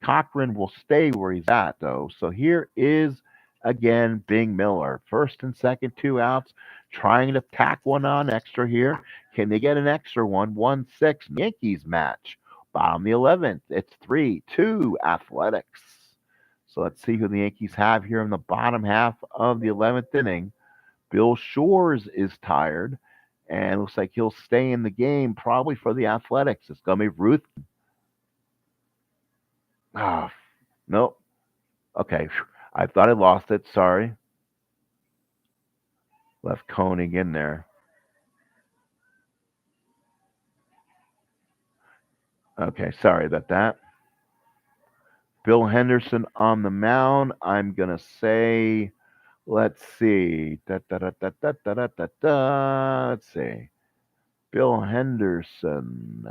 Cochran will stay where he's at, though. So here is, again, Bing Miller. First and second, 2 outs. Trying to tack one on extra here. Can they get an extra one? 1-6. Yankees match. Bottom the 11th. It's 3-2 Athletics. So let's see who the Yankees have here in the bottom half of the 11th inning. Bill Shores is tired. And looks like he'll stay in the game probably for the Athletics. It's going to be Ruth. Ah, nope. Okay. I thought I lost it. Sorry. Left Koenig in there. Okay. Sorry about that. Bill Henderson on the mound. I'm going to say, let's see. Da, da, da, da, da, da, da, da, da. Let's see. Bill Henderson.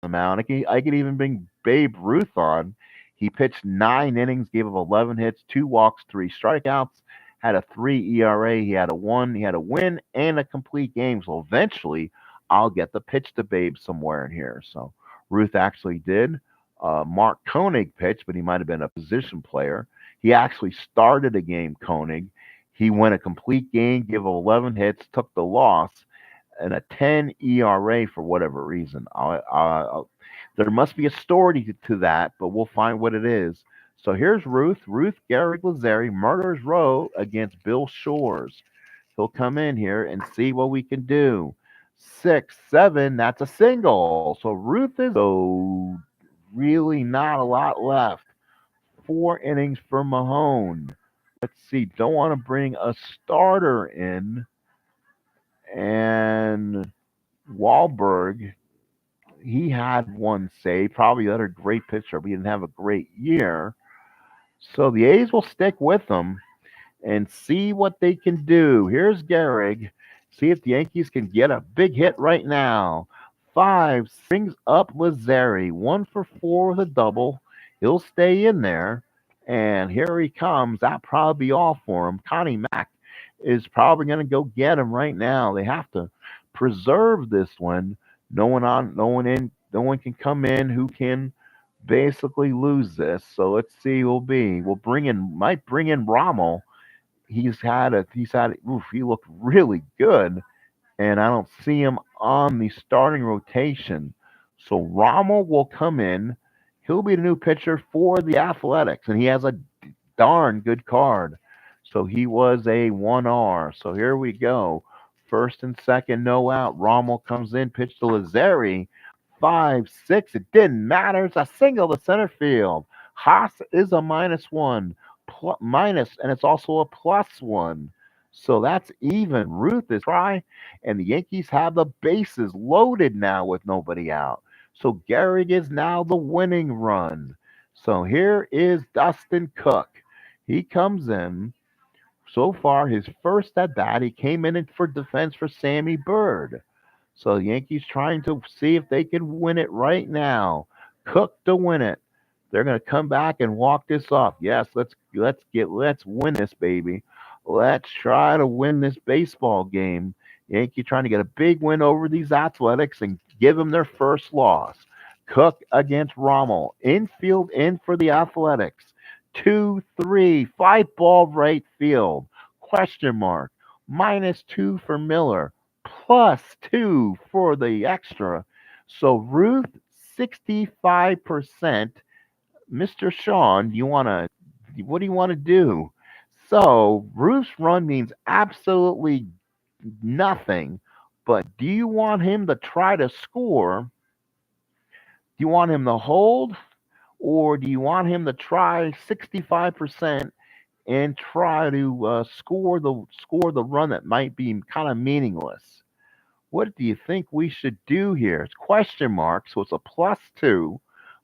The mound. I could even bring Babe Ruth on. He pitched 9 innings, gave up 11 hits, 2 walks, 3 strikeouts, had a 3 ERA. He had a one. He had a win and a complete game. So eventually, I'll get the pitch to Babe somewhere in here. So Ruth actually did. Mark Koenig pitched, but he might have been a position player. He actually started a game. Koenig. He went a complete game, gave up 11 hits, took the loss and a 10 ERA for whatever reason. There must be a story to that, but we'll find what it is. So here's Ruth. Ruth Gehrig Lazari, Murderers Row against Bill Shores. He'll come in here and see what we can do. 6, 7, that's a single. So Ruth is so really not a lot left. 4 innings for Mahone. Let's see. Don't want to bring a starter in. And Wahlberg, he had one save, probably another great pitcher, but he didn't have a great year. So the A's will stick with him and see what they can do. Here's Gehrig. See if the Yankees can get a big hit right now. 5 brings up Lazari. 1 for 4 with a double. He'll stay in there. And here he comes. That'll probably be all for him. Connie Mack is probably going to go get him right now. They have to preserve this one. No one can come in who can basically lose this. So let's see who'll be. Might bring in Rommel. He looked really good, and I don't see him on the starting rotation. So Rommel will come in. He'll be the new pitcher for the Athletics, and he has a darn good card. So he was a 1R. So here we go. First and second, no out. Rommel comes in, pitch to Lazari. 5, 6. It didn't matter. It's a single to center field. Haas is a -1, minus, and it's also a +1. So that's even. Ruth is try, and the Yankees have the bases loaded now with nobody out. So Gehrig is now the winning run. So here is Dustin Cook. He comes in. So far, his first at bat, he came in for defense for Sammy Bird. So the Yankees trying to see if they can win it right now. Cook to win it. They're going to come back and walk this off. Yes, let's win this baby. Let's try to win this baseball game. Yankee trying to get a big win over these Athletics and give them their first loss. Cook against Rommel. Infield in for the Athletics. 2, 3, 5 ball right field. Question mark. -2 for Miller. +2 for the extra. So Ruth, 65%. Mr. Sean, what do you want to do? So Ruth's run means absolutely nothing. But do you want him to try to score? Do you want him to hold? Or do you want him to try 65% and try to score the run that might be kind of meaningless? What do you think we should do here? It's question mark, so it's a +2,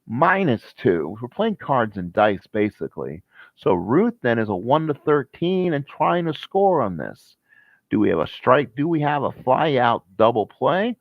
-2. We're playing cards and dice basically. So Ruth then is a 1 to 13 and trying to score on this. Do we have a strike? Do we have a fly out double play?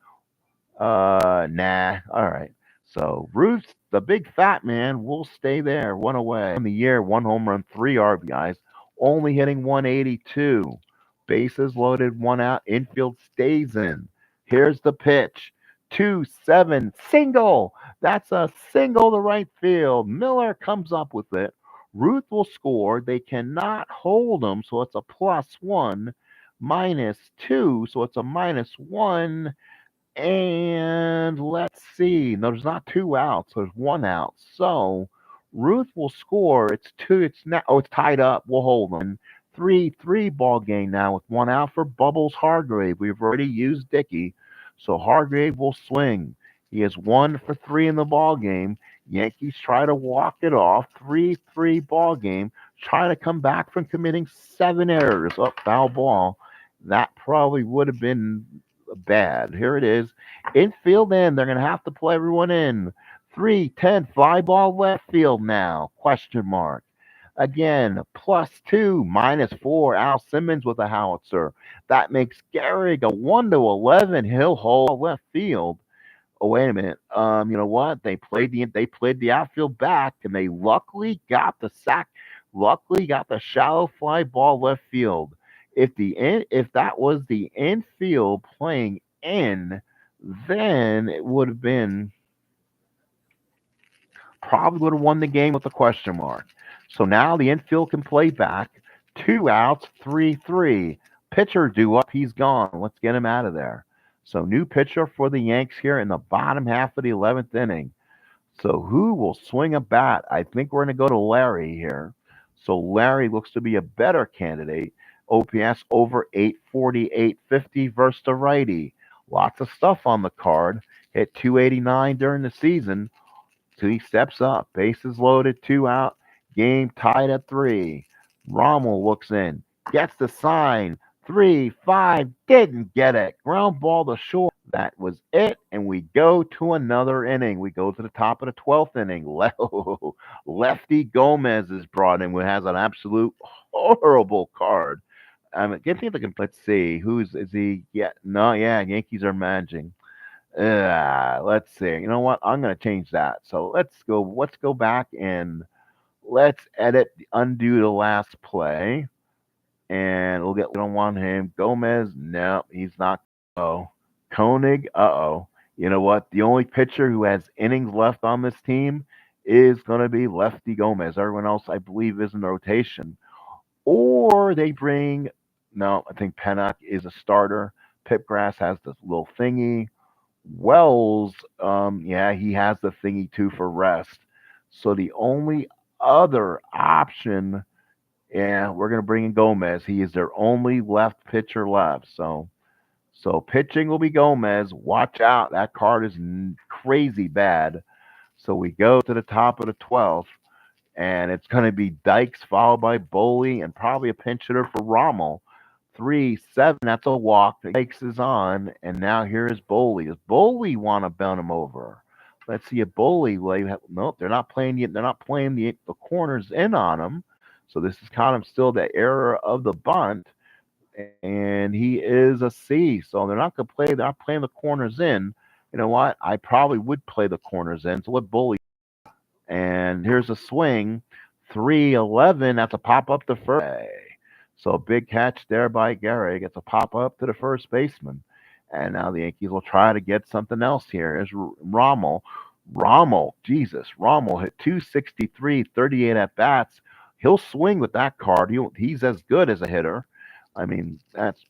Nah. All right. So Ruth's the big fat man will stay there. One away. On the year, 1 home run, 3 RBIs, only hitting 182. Bases loaded, 1 out. Infield stays in. Here's the pitch. 2, 7, single. That's a single to right field. Miller comes up with it. Ruth will score. They cannot hold him, so it's a +1. -2, so it's a -1. And let's see. No, there's not 2 outs. There's 1 out. So Ruth will score. It's two. It's now. Oh, it's tied up. We'll hold them. 3-3 ball game now with 1 out for Bubbles Hargrave. We've already used Dickey, so Hargrave will swing. He is 1 for 3 in the ball game. Yankees try to walk it off. 3-3 ball game. Try to come back from committing 7 errors. Up foul ball. That probably would have been bad. Here it is. Infield in. They're going to have to play everyone in. 3-10 fly ball left field now. Question mark. Again, +2, -4. Al Simmons with a howitzer. That makes Gehrig a 1-11. He'll hold left field. Oh, wait a minute. You know what? They played the outfield back, and they luckily got the sack. Luckily got the shallow fly ball left field. If that was the infield playing in, then it would have been probably would have won the game with a question mark. So now the infield can play back. 2 outs, 3-3. Pitcher due up. He's gone. Let's get him out of there. So new pitcher for the Yanks here in the bottom half of the 11th inning. So who will swing a bat? I think we're going to go to Larry here. So Larry looks to be a better candidate. OPS over 840, 850 versus the righty. Lots of stuff on the card. Hit 289 during the season. So he steps up. Bases loaded, 2 out. Game tied at 3. Rommel looks in. Gets the sign. 3-5. Didn't get it. Ground ball to short. That was it. And we go to another inning. We go to the top of the 12th inning. Lefty Gomez is brought in, who has an absolute horrible card. Get me the. Let's see. Is he? Yeah. No. Yeah. Yankees are managing. Let's see. You know what? I'm gonna change that. So let's go. Let's go back and let's undo the last play, and we'll get. We don't want him. Gomez. No, he's not. Oh, Koenig. Oh. You know what? The only pitcher who has innings left on this team is gonna be Lefty Gomez. Everyone else, I believe, is in rotation. Or they bring. No, I think Pennock is a starter. Pipgrass has this little thingy. Wells, yeah, he has the thingy too for rest. So the only other option, yeah, we're gonna bring in Gomez. He is their only left pitcher left. So pitching will be Gomez. Watch out, that card is crazy bad. So we go to the top of the 12th, and it's going to be Dykes followed by Boley and probably a pinch hitter for Rommel. 3-7, that's a walk. Dykes is on, and now here is Boley. Does Boley want to bend him over? Let's see if Boley. Nope, they're not playing yet. They're not playing the corners in on him. So this is kind of still the era of the bunt, and he is a C. So they're not going to play. They're not playing the corners in. You know what? I probably would play the corners in. So let Boley. And here's a swing. 3-11. That's a pop up to first. So a big catch there by Gehrig. Gets a pop up to the first baseman. And now the Yankees will try to get something else here. Here's Rommel. Jesus. Rommel hit 263, 38 at bats. He'll swing with that card. He's as good as a hitter. I mean, that's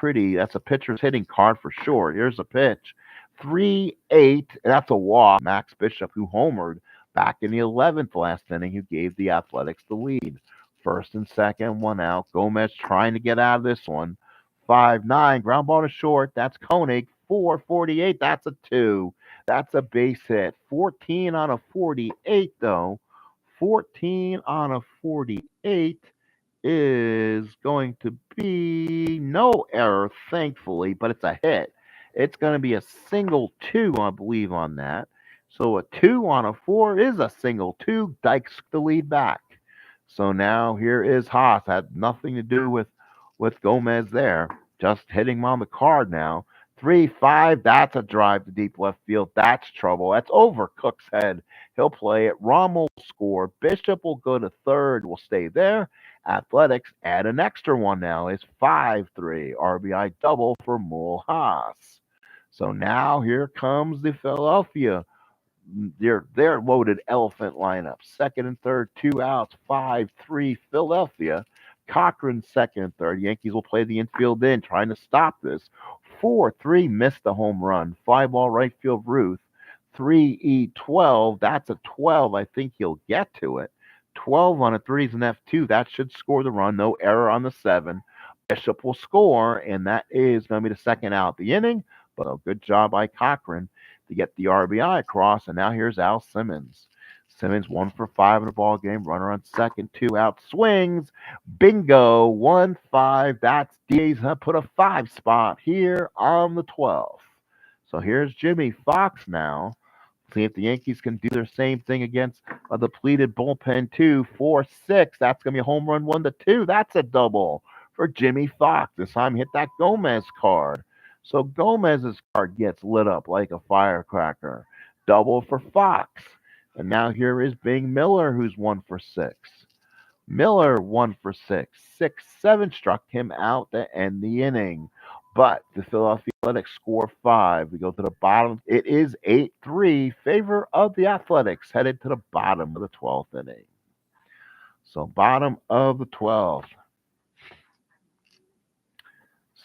a pitcher's hitting card for sure. Here's a pitch. 3-8. That's a walk. Max Bishop, who homered back in the 11th last inning, who gave the Athletics the lead. First and second, 1 out. Gomez trying to get out of this one. 5-9. Ground ball to short. That's Koenig. 4-48. That's a 2. That's a base hit. 14 on a 48, though. 14 on a 48 is going to be no error, thankfully, but it's a hit. It's going to be a single 2, I believe, on that. So a 2 on a 4 is a single 2. Dykes the lead back. So now here is Haas. Had nothing to do with Gomez there. Just hitting him on the card now. 3-5. That's a drive to deep left field. That's trouble. That's over Cook's head. He'll play it. Rommel will score. Bishop will go to third. Will stay there. Athletics add an extra one now. It's 5-3. RBI double for Mul Haas. So now here comes the Philadelphia. Their loaded elephant lineup. Second and third, 2 outs, 5-3 Philadelphia. Cochran second and third. Yankees will play the infield in, trying to stop this. 4-3 missed the home run. Fly ball right field Ruth. 3-12. That's a 12. I think he'll get to it. 12 on a 3 is an F2. That should score the run. No error on the 7. Bishop will score, and that is going to be the second out of the inning. But a good job by Cochran to get the RBI across. And now here's Al Simmons. Simmons 1 for 5 in the ball game. Runner on second, 2 out, swings. Bingo, 1-5. That's DA's put a 5 spot here on the 12th. So here's Jimmy Fox now. See if the Yankees can do their same thing against a depleted bullpen, 2-4-6. That's going to be a home run, 1-2. That's a double for Jimmy Fox. This time hit that Gomez card. So Gomez's card gets lit up like a firecracker. Double for Fox. And now here is Bing Miller, who's 1 for 6. Miller 1 for 6. 6-7 struck him out to end the inning. But the Philadelphia Athletics score 5. We go to the bottom. It is 8-3, favor of the Athletics, headed to the bottom of the 12th inning. So bottom of the 12th.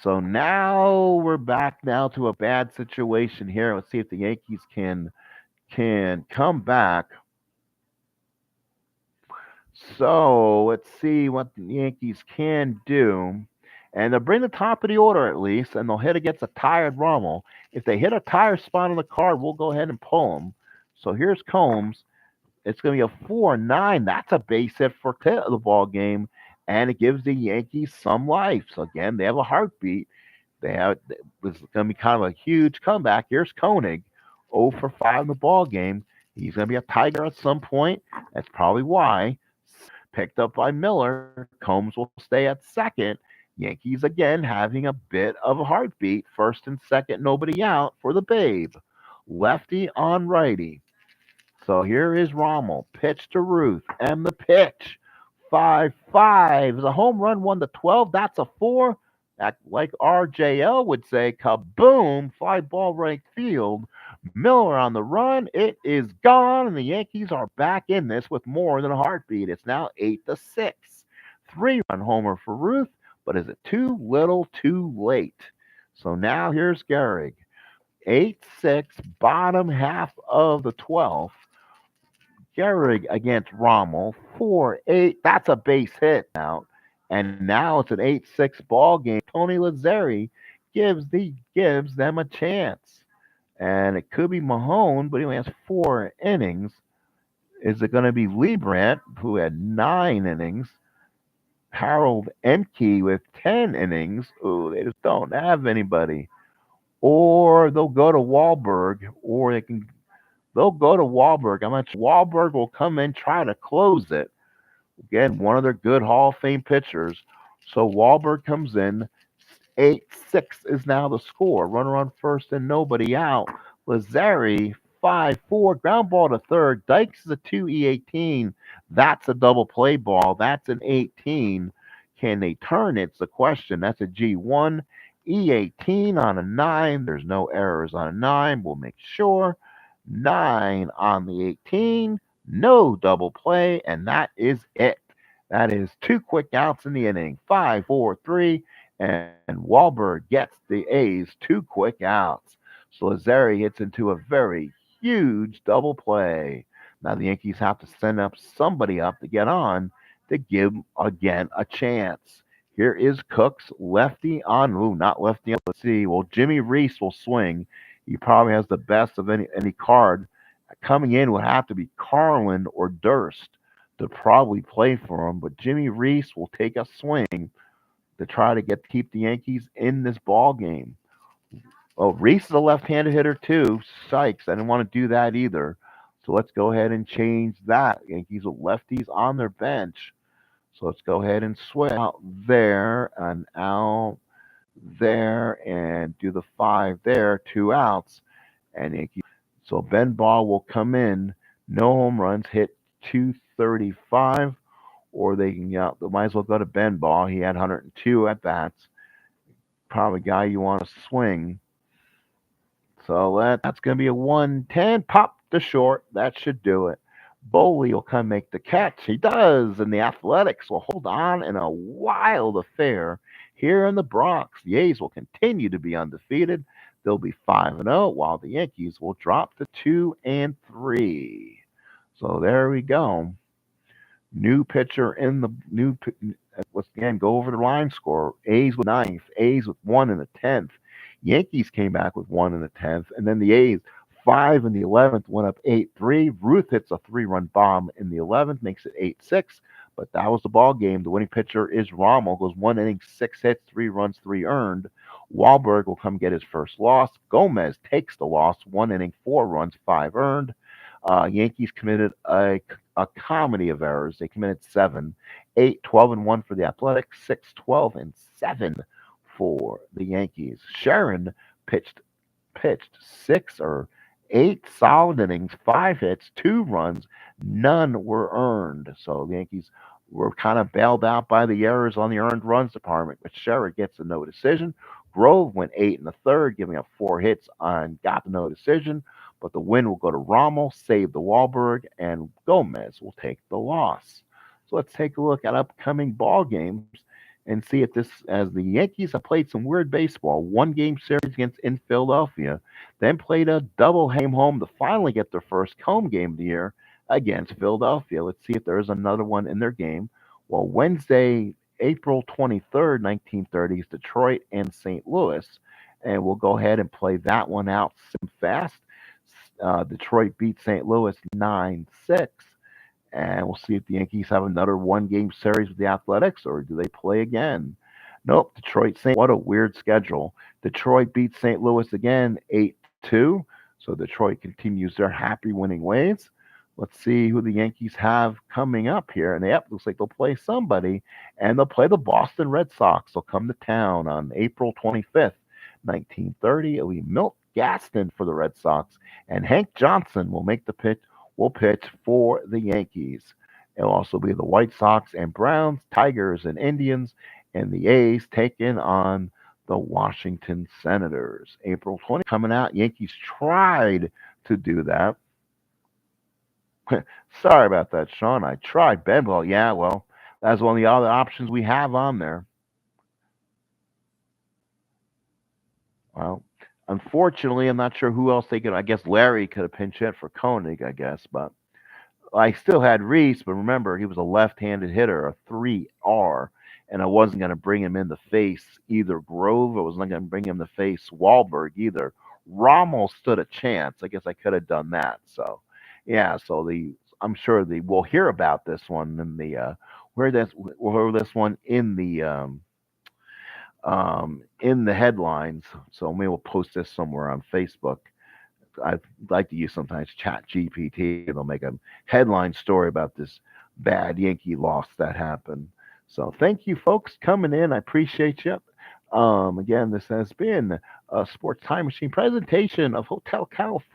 So now we're back now to a bad situation here. Let's see if the Yankees can come back. So let's see what the Yankees can do. And they'll bring the top of the order at least, and they'll hit against a tired Rommel. If they hit a tire spot on the card, we'll go ahead and pull them. So here's Combs. It's going to be a 4-9. That's a base hit for the ball game, and it gives the Yankees some life. So again, they have a heartbeat. It was going to be kind of a huge comeback. Here's Koenig, 0 for 5 in the ball game. He's going to be a Tiger at some point. That's probably why. Picked up by Miller. Combs will stay at second. Yankees again having a bit of a heartbeat. First and second, nobody out for the Babe. Lefty on righty. So here is Rommel. Pitch to Ruth. And the pitch. 5-5. The home run 1-12. That's a 4. That, like RJL would say, kaboom. Fly ball right field. Miller on the run. It is gone, and the Yankees are back in this with more than a heartbeat. It's now 8-6. 3-run homer for Ruth, but is it too little, too late? So now here's Gehrig. 8-6, bottom half of the 12th. Gehrig against Rommel, 4-8. That's a base hit now. And now it's an 8-6 ball game. Tony Lazzeri gives them a chance. And it could be Mahone, but he only has 4 innings. Is it going to be Liebrandt, who had 9 innings? Harold Emke with 10 innings. Ooh, they just don't have anybody. Or they'll go to Wahlberg, or they'll go to Wahlberg. I'm not sure. Wahlberg will come in, try to close it. Again, one of their good Hall of Fame pitchers. So Wahlberg comes in. 8-6 is now the score. Runner on first and nobody out. Lazzeri, 5-4. Ground ball to third. Dykes is a 2 E18. That's a double play ball. That's an 18. Can they turn it? It's the question. That's a G1. E18 on a 9. There's no errors on a 9. We'll make sure. 9 on the 18. No double play. And that is it. That is 2 quick outs in the inning. 5-4-3. And Wahlberg gets the A's 2 quick outs. So Lazzeri hits into a very huge double play. Now the Yankees have to send up somebody up to get on to give again a chance. Here is Cooks, lefty on. Ooh, not lefty on. Let's see. Well, Jimmy Reese will swing. He probably has the best of any card. Coming in would have to be Carlin or Durst to probably play for him. But Jimmy Reese will take a swing to try to keep the Yankees in this ball game. Oh, Reese is a left-handed hitter too. Sykes, I didn't want to do that either. So let's go ahead and change that. Yankees with lefties on their bench. So let's go ahead and switch out there and out there and do the 5 there, 2 outs. And Yankees. So Ben Ball will come in. No home runs, hit 235. Or they might as well go to Ben Ball. He had 102 at bats. Probably a guy you want to swing. So that's going to be a 110. Pop to short. That should do it. Boley will come make the catch. He does. And the Athletics will hold on in a wild affair here in the Bronx. The A's will continue to be undefeated. They'll be 5-0, while the Yankees will drop to 2-3. So there we go. New pitcher in the new. Let's again go over the line score. A's with 9th. A's with 1 in the 10th. Yankees came back with 1 in the 10th, and then the A's 5 in the 11th, went up 8-3. Ruth hits a 3-run bomb in the 11th, makes it 8-6. But that was the ball game. The winning pitcher is Rommel. Goes 1 inning, 6 hits, 3 runs, 3 earned. Wahlberg will come get his first loss. Gomez takes the loss. 1 inning, 4 runs, 5 earned. Yankees committed a comedy of errors. They committed seven, 8, 12-1 for the Athletics, 6, 12-7 for the Yankees. Sharon pitched pitched 6 or 8 solid innings, 5 hits, 2 runs, none were earned. So the Yankees were kind of bailed out by the errors on the earned runs department, but Sherid gets a no decision. Grove went 8 in the third, giving up 4 hits and got the no decision. But the win will go to Rommel, save the Wahlberg, and Gomez will take the loss. So let's take a look at upcoming ball games and see if this, as the Yankees have played some weird baseball. One game series against in Philadelphia, then played a double game home to finally get their first home game of the year against Philadelphia. Let's see if there's another one in their game. Well, Wednesday, April 23rd, 1930 is Detroit and St. Louis. And we'll go ahead and play that one out fast. Detroit beat St. Louis 9-6. And we'll see if the Yankees have another one game series with the Athletics or do they play again. Nope, Detroit St. What a weird schedule. Detroit beats St. Louis again 8-2. So Detroit continues their happy winning ways. Let's see who the Yankees have coming up here. And yep, looks like they'll play somebody. And they'll play the Boston Red Sox. They'll come to town on April 25th, 1930. It'll be Milt Gaston for the Red Sox. And Hank Johnson will pitch for the Yankees. It'll also be the White Sox and Browns, Tigers and Indians, and the A's taking on the Washington Senators. April 20th coming out. Yankees tried to do that. Sorry about that, Sean. I tried Bedwell. Yeah, well, that's one of the other options we have on there. Well, unfortunately, I'm not sure who else they could. I guess Larry could have pinch hit for Koenig, I guess, but I still had Reese, but remember, he was a left-handed hitter, a 3R, and I wasn't going to bring him in the face either Grove. I wasn't going to bring him to face Wahlberg either. Rommel stood a chance. I guess I could have done that. So, yeah. So I'm sure we'll hear about this one in the we'll hear this one in the headlines. So maybe we'll post this somewhere on Facebook. I like to use sometimes Chat GPT. They'll make a headline story about this bad Yankee loss that happened. So thank you, folks, coming in. I appreciate you. Again, this has been a Sports Time Machine presentation of Hotel California.